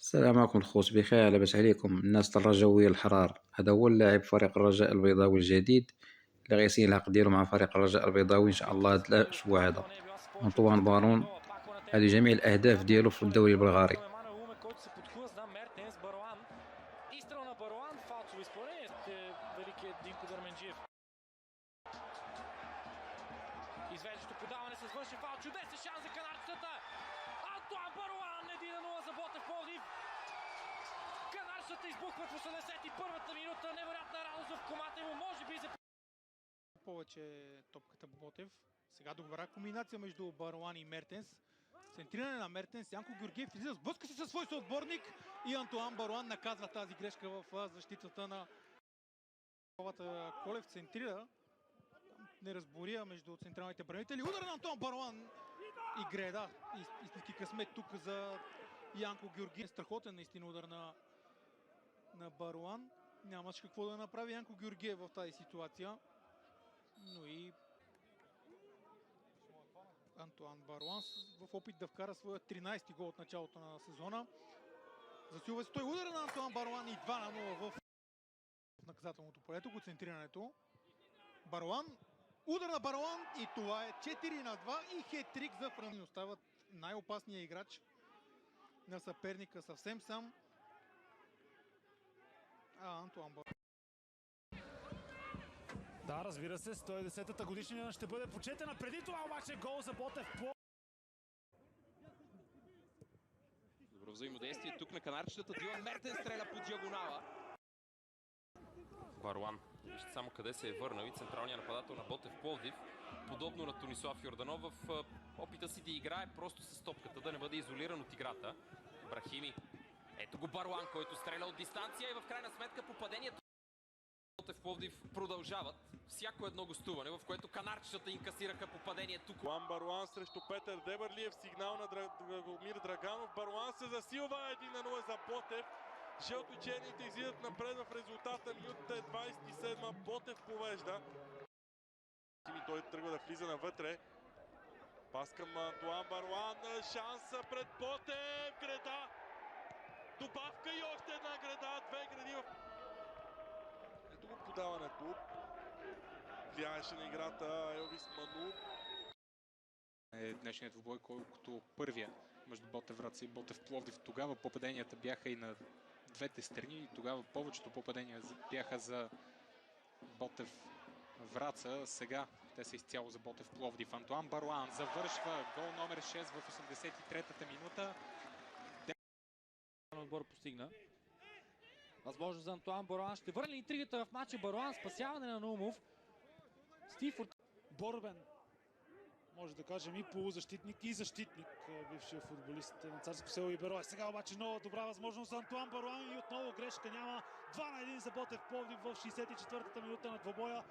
السلام عليكم الخوت، بخير لاباس عليكم الناس الرجوية الحرار. هذا هو اللاعب فريق الرجاء البيضاوي الجديد اللي غيسين العقد ديالو مع فريق الرجاء البيضاوي ان شاء الله هذا الاسبوع هذا. انطوان بارون هذه جميع الاهداف ديالو في الدوري البلغاري. Извеждащо подаване с външен фаул. Чудесен шанс за канарчетата. Антуан Баруан 1-0 за Ботев Пловдив. Канарчетата избухват в 81-та минута. Невероятна радост в комата му. Може би за повече топката Ботев. Сега добра комбинация между Баруан и Мертенс. Центриране на Мертенс. Янко Георгиев излиза, сблъска се със свой съотборник и Антуан Баруан наказва тази грешка в защитата на Колев. Центрира. Неразбория между централните бранители. Удар на Антуан Баруан и греда. Истински късмет тук за Янко Георгиев. Страхотен наистина удар на Баруан. Нямаше какво да направи Янко Георгиев в тази ситуация. Но и Антуан Баруан в опит да вкара своя 13-ти гол от началото на сезона. Засилва се той удара на Антуан Баруан и 2-0 в наказателното полето. Концентрирането. Баруан. Удар на Баруан и това е 4-2 и хет-трик за Француз. Остават най-опасният играч на съперника съвсем сам. Антуан Баруан. Да, разбира се, 110-та годишнина ще бъде почетена. Преди това обаче гол за Ботев. Добро взаимодействие тук на канарчетата. Дилан Мертен стреля по диагонала. Баруан. Вижте само къде се е върнал и централният нападател на Ботев Пловдив. Подобно на Тонислав Йорданов в опита си да играе просто с топката, да не бъде изолиран от играта. Брахими. Ето го Баруан, който стреля от дистанция и в крайна сметка попадението. Ботев Пловдив продължават всяко едно гостуване, в което канарчетата инкасираха попадение тук. Баруан срещу Петър Дебърлиев, сигнал на Драгомир Драганов. Баруан се засилва 1-0 за Ботев. Жълто-черните излизат напред в резултата. Минутата е 27. Ботев повежда. Той тръгва да влиза навътре. Пас към Антуан Баруан. Шанса пред Ботев. Греда. Добавка и още една греда. Две гради в... Ето го подаването. Влияеше на играта Елвис Ману. Днешният двубой, колкото първия между Ботев Враца и Ботев Пловдив. Тогава попаденията бяха и на двете страни и тогава повечето попадения бяха за Ботев Враца. Сега те са изцяло за Ботев Пловдив. Антуан Баруан завършва гол номер 6 в 83-та минута. Отбор постигна. Възможност за Антуан Баруан. Ще върне интригата в матча. Баруан, спасяване на Наумов. Стифорд. Борбен. Може да кажем и полузащитник, и защитник, бившия футболист на Царско село и Берой. Сега обаче много добра възможност за Антуан Баруан и отново грешка няма. 2-1 за Ботев Пловдив в 64-та минута на двобоя.